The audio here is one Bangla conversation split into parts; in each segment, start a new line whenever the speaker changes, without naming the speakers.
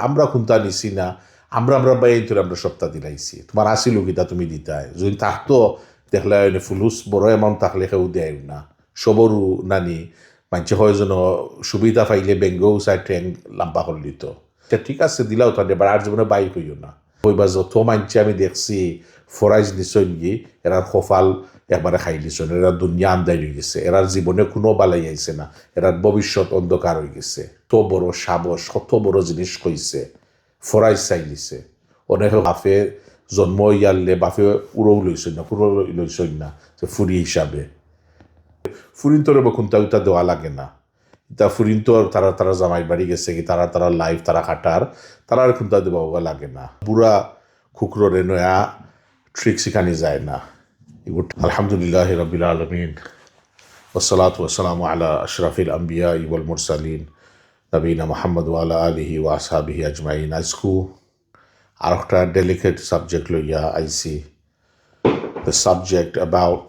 আমরা খুনতা নিছি না, আমরা বাই তোর আমরা সপ্তাহ দিলাইছি, তোমার আসিল গীতা তুমি দিতাই যদি থাকতো দেখলে ফুলুস বড় এমাউন্ট থাকলে কেউ দেয় না, সবরু নানি মানছে হয় যেন সুবিধা পাইলে বেঙ্গও চাই ট্রেন লাম্বা করে দিত, ঠিক আছে দিলাও তাদের এবার আর জীবনে বাই হইও না। ওইবার যত মানছে আমি দেখছি ফরাইজ নিশ্চয় নিয়ে এরার কপাল একবারে খাই দিচ্ছেন, এরা দুনিয়া আন্দাই হয়ে গেছে, এরার জীবনে কোনো বালাই আইছে না, এরার ভবিষ্যৎ অন্ধকার হয়ে গেছে। তো বড় সাবস কত বড় জিনিস কইছে, ফরাইজ চাই দিছে। অনেক বাফে জন্ম ইয়ারলে বাফে উড়ও লইছেন না, পুরো লইছেন না যে ফুরি হিসাবে। ফুরিন তোর কোনটা উতা দেওয়া লাগে না, তা ফুরিন তো তারা জামাই বাড়ি গেছে কি তারা লাইফ তারা খাটার, তারা আর কোনটা দেওয়া লাগে না। বুড়া খুকরে নয়া ট্রিক শিখানি যায় না। আলহামদুলিল্লাহ রাব্বিল আলামিন ওয়াসসালাতু ওয়াসসালামু আলা আশরাফিল আম্বিয়া ওয়াল মুরসালিন নবীনা মুহাম্মদ ওয়া আলা আলিহি ওয়া আসহাবিহি আজমাইন। আজকু আর একটা ডেলিকেট সাবজেক্ট লইয়া আইসি, দ্য সাবজেক্ট অ্যাবাউট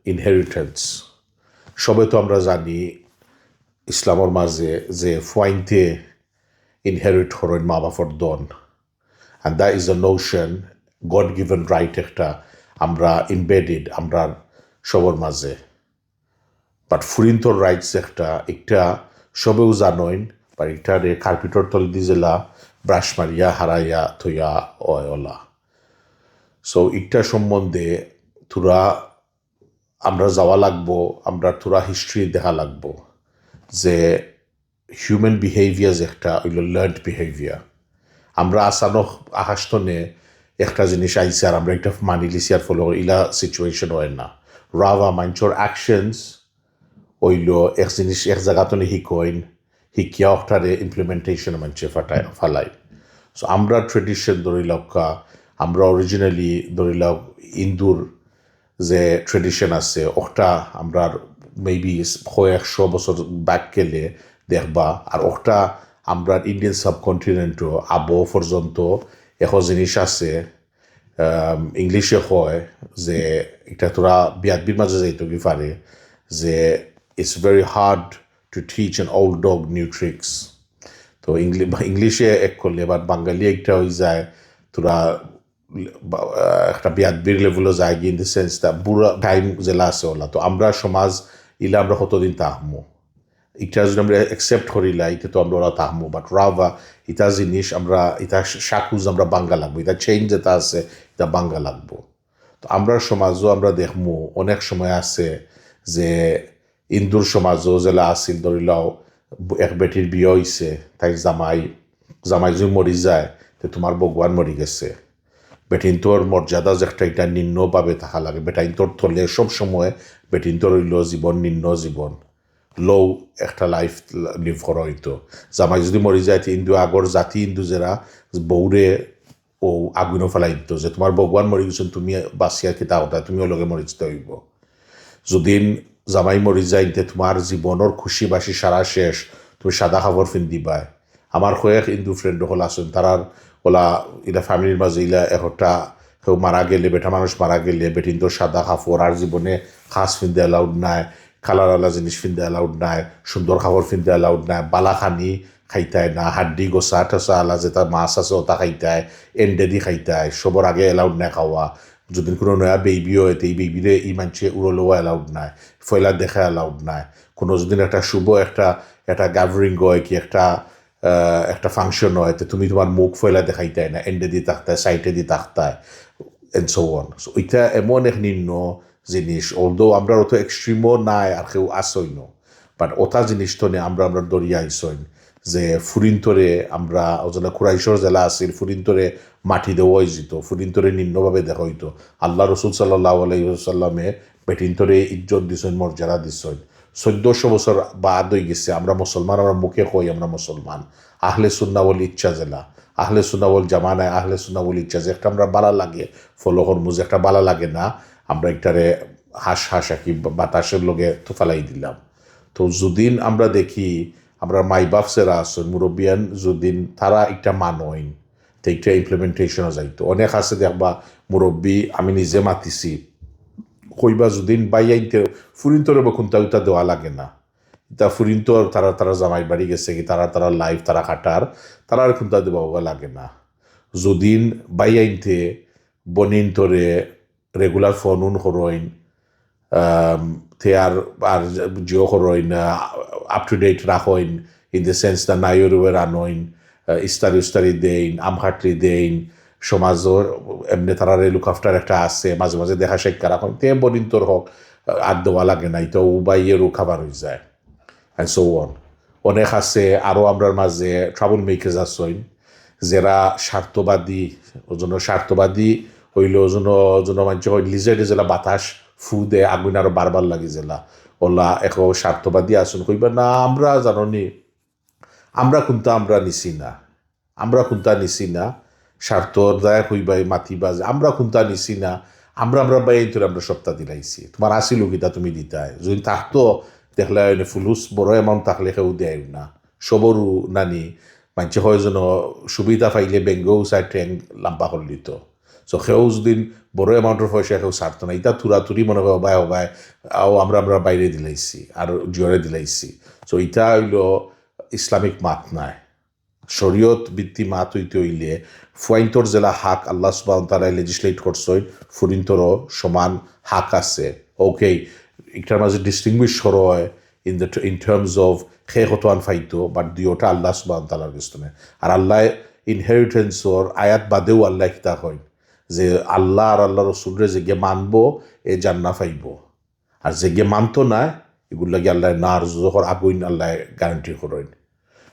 ইনহেরিটেন্স। সবে তো আমরা জানি ইসলামের মাঝে যে ফুয়াইনতে ইনহেরিট হরেন মা বাপর দন, and that is a Notion god given right একটা আমরা ইমবেডেড আমরা সবার মাঝে। বাট ফুরিন্তর রাইটস একটা সবেও জানইন বা এটারে কার্পিটর তল দি জেলা ব্রাশ মারিয়া হারাইয়া থইয়া ওলা। সো এটা সম্বন্ধে তোরা আমরা যাওয়া লাগবো, আমরা তোরা হিস্ট্রি দেখা লাগবো যে হিউম্যান বিহেভিয়ার একটা হইল লার্নড বিহেভিয়ার। আমরা আসানো আকাশতনে একটা জিনিস আইসে আর আমরা একটা মানি লিসি আর ফলো ইলা সিচুয়েশন হয় না, রাভা মাইনচর অ্যাকশনস হইল এক জিনিস এক জায়গাতনে হিকইন হিকিয়া ওটারে ইমপ্লিমেন্টেশন মানছে ফালাই। সো আমরা ট্রেডিশন ধরিলাকা আমরা অরিজিনালি ধরিলাক ইন্দুর যে ট্রেডিশন আছে ওটা আমরা মেবি 100 বছর ব্যাক গেলে দেখবা, আর ওটা আমরা ইন্ডিয়ান সাবকন্টিনেন্টও আবো পর্যন্ত এখন জিনিস আছে ইংলিশে হয় যে এটা তোরা বিয়াদবির মাঝে যাইতো কি পারে যে it's very hard to teach an old dog new tricks. তো ইংলিশে এক করলে এবার বাঙালি একটা হয়ে যায় তোরা একটা বিয়াদবির লেভেলও যায় ইন দ্য সেন্স দা বুড়া টাইম জেলা আছে ওলা। তো আমরা সমাজ ইলা আমরা কতদিন তাহমু, এটা যদি আমরা অ্যাকসেপ্ট করিলা এটা তো আমরা ওরা তাহমু, বাট রাভা এটা জিনিস আমরা এটা সাকুজ আমরা বাঙ্গা লাগবো, এটা চেঞ্জ যেটা আছে এটা বাঙ্গা লাগবো। তো আমরা সমাজও আমরা দেখমু অনেক সময় আছে যে ইন্দুর সমাজও জেলা আসিল ধরিলাও এক বেটির বিয়ে হয়েছে, তাই জামাই যদি মরি যায় তো তোমার ভগবান মরি গেছে। বেটিনটোর মর্যাদা যে একটা এটা নিম্নভাবে থাকা লাগে, বেটাইনটোর থলে সব সময় বেটিনটোর হইল জীবন নিম্ন জীবন, লো একটা লাইফ লিভ করা হইতো। জামাই যদি মরি যায় ইন্দু আগর জাতি ইন্দু যারা বৌরে ও আগুনও ফেলাই দিত যে তোমার ভগবান মরি গেছেন তুমি বাঁচিয়া কিতা হতা তুমিও লগে মরি যেতে হইব। যদি জামাই মরি যায় তোমার জীবনের খুশি বাসি সারা শেষ, তুমি সাদা খাবার ফিন্দিবাই। আমার কয়েক হিন্দু ফ্রেন্ড হল আসেন তারার ওলা এটা ফ্যামিলির মাঝে ইলা একটা কেউ মারা গেলে বেটা মানুষ মারা গেলে বেটিন তো সাদা কাপড় আর জীবনে খাস ফিনতে অ্যালাউড নাই, কালারওয়ালা জিনিস ফিনতে অ্যালাউড নাই, সুন্দর খাবার ফিনতে অ্যালাউড নাই, বালাখানি খাইতায় না, হাড্ডি গোসা টোসা আলা যেটা মাছ আছে ওটা খাইতায়, এন্ডেদি খাইতায়, সবর আগে অ্যালাউড নাই খাওয়া। যদি কোনো নয়া বেবিও হয় এই বেবিরে ই মানছে উড়লোয়া অ্যালাউড নাই, ফয়লা দেখা অ্যালাউড নাই। কোনো যদি একটা শুভ একটা গ্যাদারিং হয় কি একটা ফাংশন হয় তো তুমি তোমার মুখ ফয়লা দেখাইতায় না, এন্ডে দিয়ে থাকতায় সাইটে দিয়ে থাকতায় এন্ড সো অন। সো ওইটা এমন এক নিম্ন জিনিস, অলদো আমরা অত এক্সট্রিমও নাই আর কেউ আসই ন, বাট ওটা জিনিস তো নিয়ে আমরা দরিয়া আইসইন যে ফুরিন্তরে আমরা ওজনে খুরাইশর জেলা আসিল ফুরিন্তরে মাটি দেওয়া যেত, ফুরিন্তরে নিম্নভাবে দেখা হইতো। আল্লাহ রসুল সাল্লাহ আলাইসাল্লামে বেটিন্তরে ইজ্জত দিছেন, মর্যাদা দিছেন। 1400 বছর বাদ হয়ে গেছে আমরা মুসলমান, আমরা মুখে কই আমরা মুসলমান। আহলে সুন্নাহ ওয়াল ইচ্ছা জেলা, আহলে সুন্নাহ ওয়াল জামানায় আহলে সুন্নাহ ওয়াল ইচ্ছা যে একটা আমরা বালা লাগে ফলো হরমু, যে একটা বালা লাগে না আমরা একটারে হাসা কি বাতাসের লগে তো ফেলাই দিলাম। তো যদিন আমরা দেখি আমরা মাই বাপসেরা আসুন মুরব্বিয়ান যদিন তারা একটা মানইন তো একটা ইমপ্লিমেন্টেশনও যাইতো। অনেক আছে দেখবা মুরব্বী আমি নিজে মাতিছি কইবা যদিন বাইয়াইতে ফুরিন্তরে বকুনতা উতা দেওয়া লাগে না, তা ফুরিন তো তারা তারা জামাই বাড়ি গেছে কি তারা তারা লাইফ তারা খাটার তারা আর খুঁতা দেওয়া লাগে না যদিন বাই আইনতে বনিন তোরে রেগুলার ফোন উন করইন তে আর জিও করইন আপ টু ডেট রাখইন ইন দ্য সেন্স দ্য নাইরুয়ের আনইন ইস্তারি উস্তারি দেইন আমহাটলি দেইন সমাজর এমনি তারা লুক আফটার একটা আছে মাঝে মাঝে দেখা শেখা রাখুন তে বনিন তোর হোক আর দেওয়া লাগে নাই তো উবাইয়েরও খাবার হয়ে যায় অ্যান্ড সো অন অনেক আছে আরও আমরার মাঝে ট্রাভেল মেকার্স আসইন যারা স্বার্থবাদী ওজন্য স্বার্থবাদী হইলে ওজন্য মানুষ হয় লিজেডে জেলা বাতাস ফু দে আগুন আরো বারবার লাগি জেলা ওলা এক স্বার্থবাদী আসুন কইবা না আমরা জানি আমরা কোনটা আমরা নিছি না স্বার্থর দায় হইবাই মাতিবা যে আমরা কোনটা নিছি না আমরা বাইন তোর আমরা সপ্তাহ দিলাইছি তোমার আসিল গীতা তুমি দিতাই যদি থাকতো দেখলে ফুলুস বড় অ্যামাউন্ট থাকলে কেউ দেয় না সবরু নানি মানুষে হয় যেন সুবিধা পাইলে বেঙ্গও চাই ট্রেন লাম্বা করে দিত সো সেও যদি বড় অ্যামাউন্টের পয়সা কেউ ছাড়তো না এটা তুরাতুরি মনে হয় হবাই আমরা বাইরে দিলাইছি আর জিওরে দিলাইছি সো এটা হইল ইসলামিক মাত নাই শরীয়ত ভিত্তি মাত হইতে হইলে ফুয়াইন্তর জেলা হাক আল্লাহ সুবহানাহু ওয়া তাআলা লেজিসলেট করছই ফুরিন্তরও সমান হাক আছে ওকে এটার মাঝে ডিস্টিংগুইশ হয় in terms of খে হতোয়ান ফাইতো বাট দুইটা আল্লাহ সুবহানাহু ওয়া তাআলার গস্তনে আর আল্লাহ ইনহেরিটেন্সর আয়াত বাদেও আল্লাহ কিতা হয় যে আল্লাহ আর আল্লাহ রসুলরে যে মানবো এ জান্নাত পাইব আর যে মানতো না এগুলো লাগে আল্লাহ না আর জোহর আগুন আল্লাহ গ্যারান্টি করেন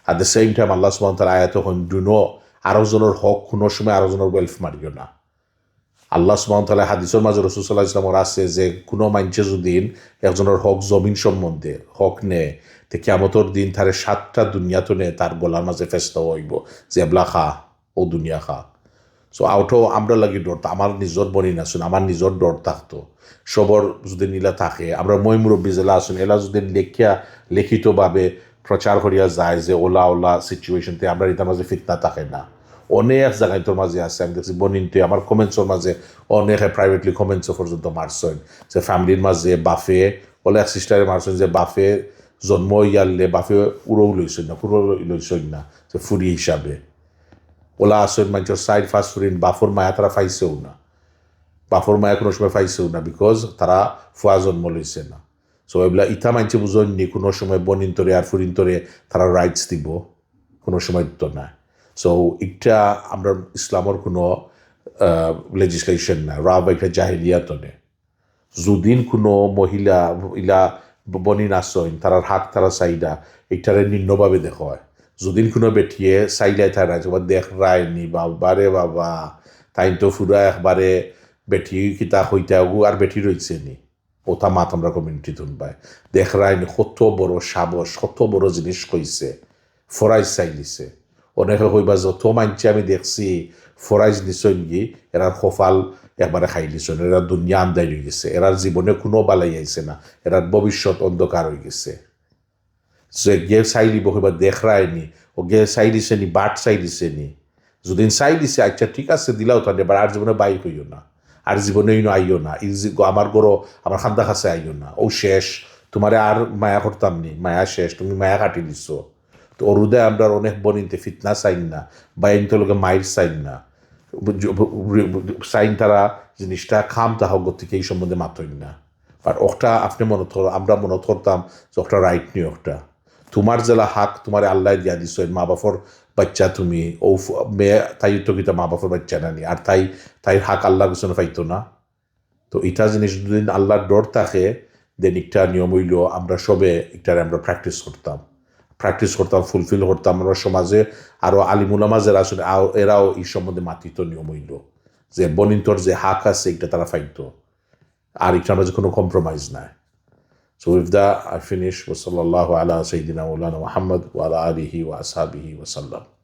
at the same time আল্লাহ সুবহানাহু ওয়া তাআলা আয়াত হন ডু নো আরো জনের হক কোনো সময় আরো জনের ওয়েলফ মারিও না আল্লাহ সুবহানাহু ওয়া তাআলা হাদিসের মাঝে রাসূল সাল্লাল্লাহু আলাইহি ওয়াসাল্লাম আছে যে কোনো মানুষে যদি একজনের হক জমিন সম্বন্ধে হক নেয় তে কিয়ামতের দিন তারে 7টা দুনিয়াতে নে তার গলার মাঝে ফেস্তা হইব যে এবলা খা ও দুনিয়া খা সো আউটও আমরা লাগি ডর আমার নিজের বনি নাচুন আমার নিজের ডর থাকতো সবর যদি নীলা থাকে আমরা মই মুরব্বী জেলা আসুন এলা যদি লিখিতভাবে প্রচার করিয়া যায় যে ওলা সিচুয়েশনতে আমরা এটার মাঝে ফিতনা থাকে না অনেক জায়গায় তোর মাঝে আছে আমি দেখছি বনিনতে আমার কমেন্টসের মাঝে অনেক প্রাইভেটলি কমেন্টসও পর্যন্ত মারছেন যে ফ্যামিলির মাঝে বাফে ওলা এক সিস্টারে মারছেন যে বাফে জন্ম ইয়ারলে বাফে উড়ও লইছেন না পুরো লইছেন না যে ফুরি হিসাবে ওলা আসেন মানুষের সাইড ফার্স্ট ফুরিন বাফর মায়া তারা পাইছেও না বাফর মায়া কোনো সময় পাইছেও না বিকজ তারা ফুয়া জন্ম লইছে না সো এগুলা ইটা মানছে বুঝেননি কোনো সময় বনিন্তরে আর ফুরিন্তরে তারা রাইটস দিব কোনো সময় দিত না সো এটা আমরা ইসলামের কোনো লেজিসলেশন না রা বা একটা জাহিলিয়াত নে যদিন কোনো মহিলা ইলা বনিন আসইন তারার হাক তারা চাইদা এটারে নিম্নভাবে দেখা হয় যদিন কোনো বেটিয়ে চাইলাই তারা দেখ রায়নি বাবারে বাবা তাই তো ফুরা একবারে বেটি কিতা হইতে আর বেটি রয়েছে নি ওটা মাত আমরা কমিউনিটি তুনবাই দেখ রায়নি কত বড় সাবস কত বড় জিনিস কইছে ফরাইজ চাইলিছে অনেকে কইবা যত মানছে আমি দেখছি ফরাইজ নিশ্চয় গি এরার কপাল একবারে খাই দিছেন এরা দুনিয়া আন্দাই হয়ে গেছে এরার জীবনে কোনো বালাই আইছে না এরার ভবিষ্যৎ অন্ধকার হয়ে গেছে যে গে চাইলি বহিবা দেখ রায়নি ও গে চাই দিছে নি বাট চাই দিছে নি যদি চাই দিছে আচ্ছা ঠিক আছে দিলাও তাহলে এবার আর জীবনে বাইক হইও না আর জীবনে আইও না আমার গরো আমার খান্দা কাছে আইও না ও শেষ তোমারে আর মায়া করতাম নি মায়া শেষ তুমি মায়া কাটি দিছ তো অরুদে আমরা অনেক বনিতে ফিতনা চাইন না বা এনতে লোকে মাইর চাইন না চাইন তারা জিনিসটা খাম তাহ গতিকে এই সম্বন্ধে মাতইন না বাট ওটা আপনি আমরা মনে করতাম যে ওটা রাইট নি ওটা তোমার জেলা হাক তোমার আল্লাহ দিয়া দিছ মা বাপর বাচ্চা তুমি ও মেয়ে তাই তো কিতা মা বাপর বাচ্চা নানি আর তাই হাক আল্লাহর পিছনে পাইতো না তো এটা জিনিস যদি আল্লাহর ডর থাকে দেন একটা নিয়ম হইল আমরা সবে একটারে আমরা প্র্যাকটিস করতাম ফুলফিল করতাম আমরা সমাজে আরও আলিমুলামা যারা আসলে এরাও এই সম্বন্ধে মাতিত নিয়ম হইল যে বনিন্তর যে হাক আছে এটা তারা পাইতো আর এটার মাঝে কোনো কম্প্রোমাইজ নাই So with that, I finish. Wa sallallahu ala Sayyidina Maulana Muhammad wa ala alihi wa ashabihi wa sallam.